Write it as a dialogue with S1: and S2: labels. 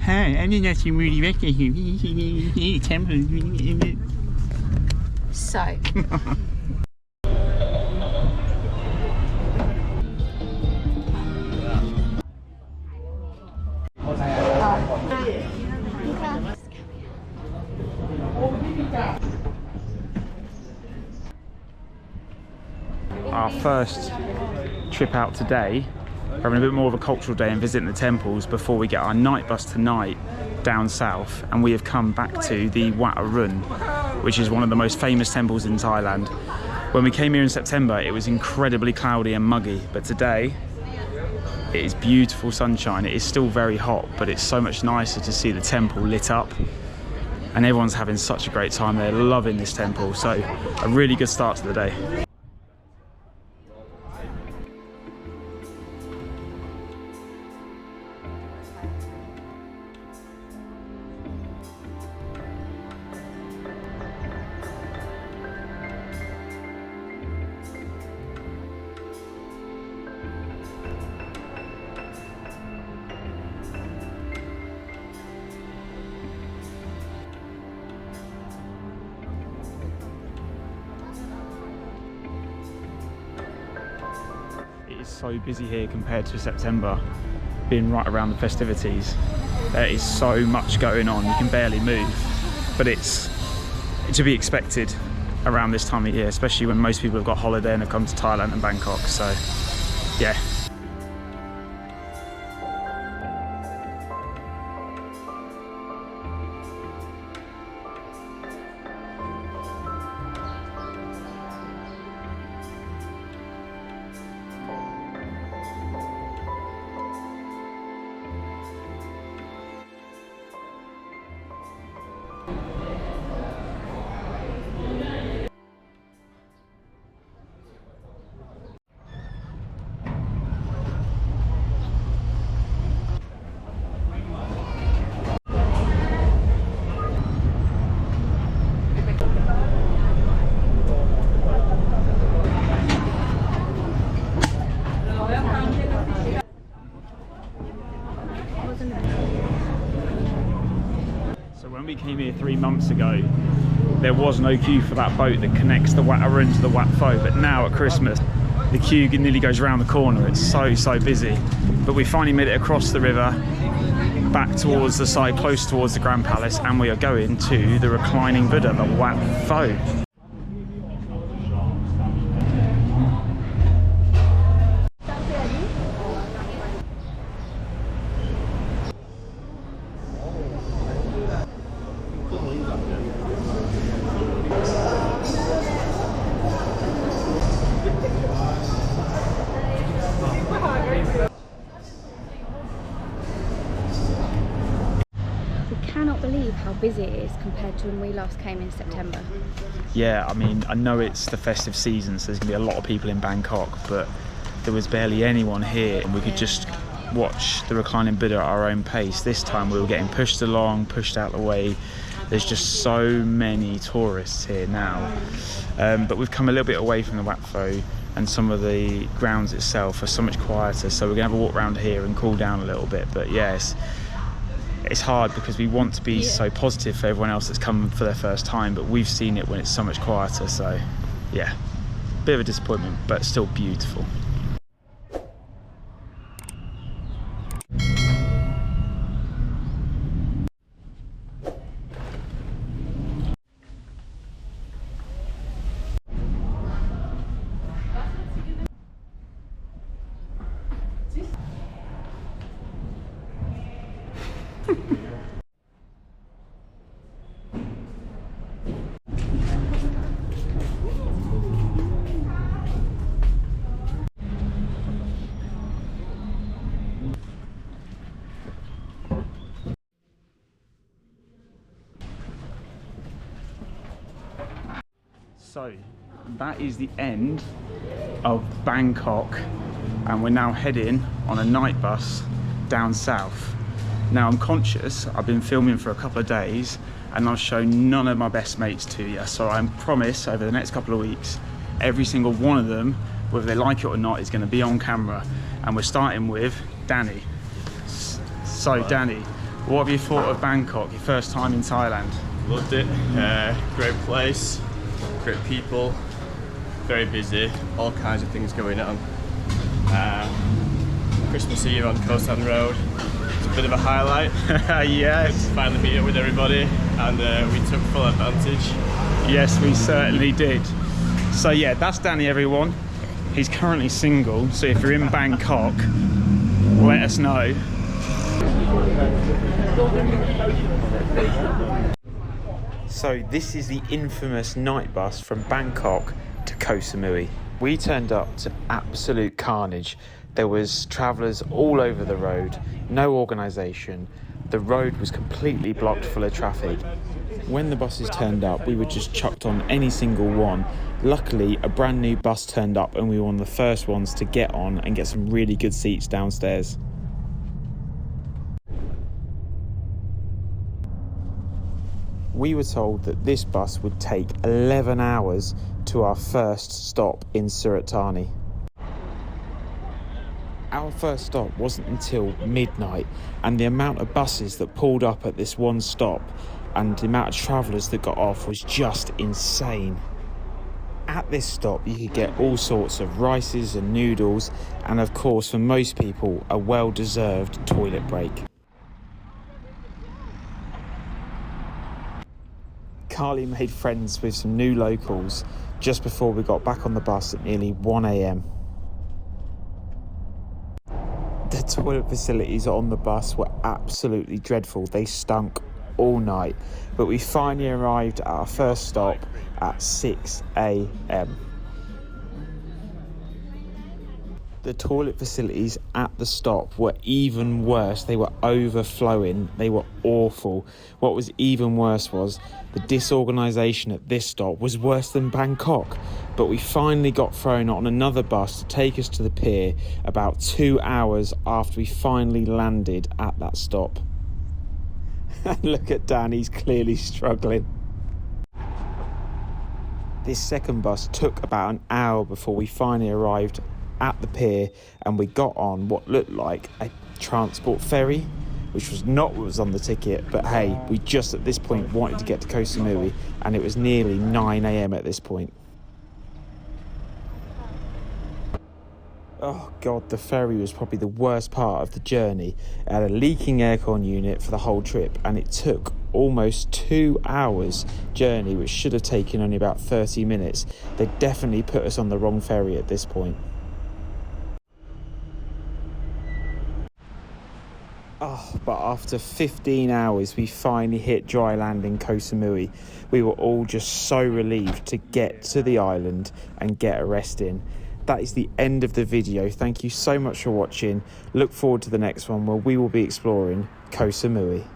S1: Hi, I'm not some really temple.
S2: So.
S3: Our first trip out today, we're having a bit more of a cultural day and visiting the temples before we get our night bus tonight down south, and we have come back to the Wat Arun, which is one of the most famous temples in Thailand. When we came here in September, it was incredibly cloudy and muggy, but today it is beautiful sunshine. It is still very hot, but it's so much nicer to see the temple lit up, and everyone's having such a great time. They're loving this temple, so a really good start to the day. It's so busy here compared to September, being right around the festivities. There is so much going on, you can barely move, but it's to be expected around this time of year, especially when most people have got holiday and have come to Thailand and Bangkok, so yeah. When we came here 3 months ago, there was no queue for that boat that connects the Wat Arun to the Wat Pho, but now at Christmas the queue nearly goes around the corner. It's so busy, but we finally made it across the river back towards the side close towards the Grand Palace, and we are going to the reclining Buddha, the Wat Pho.
S2: Cannot believe how busy it is compared to when we last came in September.
S3: Yeah, I mean, I know it's the festive season, so there's gonna be a lot of people in Bangkok, but there was barely anyone here, and we could just watch the reclining Buddha at our own pace. This time we were getting pushed along, pushed out the way. There's just so many tourists here now, but we've come a little bit away from the Wat Pho, and some of the grounds itself are so much quieter, so we're gonna have a walk around here and cool down a little bit. But yes, it's hard because we want to be so positive for everyone else that's come for their first time, but we've seen it when it's so much quieter, so yeah, bit of a disappointment, but still beautiful. So that is the end of Bangkok, and we're now heading on a night bus down south. Now I'm conscious, I've been filming for a couple of days and I've shown none of my best mates to you, so I promise over the next couple of weeks every single one of them, whether they like it or not, is going to be on camera. And we're starting with Danny. So Danny, What have you thought of Bangkok, your first time in Thailand?
S4: Loved it. Great place, great people, very busy, all kinds of things going on. Christmas Eve on Koh Samui Road. It's a bit of a highlight.
S3: Yes.
S4: Finally meet up with everybody, and we took full advantage.
S3: Yes, we certainly did. So yeah, that's Danny, everyone. He's currently single, so if you're in Bangkok, let us know. So this is the infamous night bus from Bangkok to Koh Samui. We turned up to absolute carnage. There was travellers all over the road, no organisation. The road was completely blocked full of traffic. When the buses turned up, we were just chucked on any single one. Luckily, a brand new bus turned up and we were one of the first ones to get on and get some really good seats downstairs. We were told that this bus would take 11 hours to our first stop in Surat Thani. Our first stop wasn't until midnight, and the amount of buses that pulled up at this one stop and the amount of travellers that got off was just insane. At this stop you could get all sorts of rices and noodles, and of course for most people a well-deserved toilet break. Carly made friends with some new locals just before we got back on the bus at nearly 1 a.m. The toilet facilities on the bus were absolutely dreadful. They stunk all night, but we finally arrived at our first stop at 6 a.m. The toilet facilities at the stop were even worse. They were overflowing. They were awful. What was even worse was the disorganisation at this stop was worse than Bangkok. But we finally got thrown on another bus to take us to the pier about 2 hours after we finally landed at that stop. And look at Dan, he's clearly struggling. This second bus took about an hour before we finally arrived at the pier, and we got on what looked like a transport ferry, which was not what was on the ticket, but hey, we just at this point wanted to get to Koh Samui, and it was nearly 9 a.m. at this point. Oh god, the ferry was probably the worst part of the journey. It had a leaking aircon unit for the whole trip, and it took almost 2 hours journey, which should have taken only about 30 minutes. They definitely put us on the wrong ferry at this point. Oh, but after 15 hours, we finally hit dry land in Koh Samui. We were all just so relieved to get to the island and get a rest in. That is the end of the video. Thank you so much for watching. Look forward to the next one where we will be exploring Koh Samui.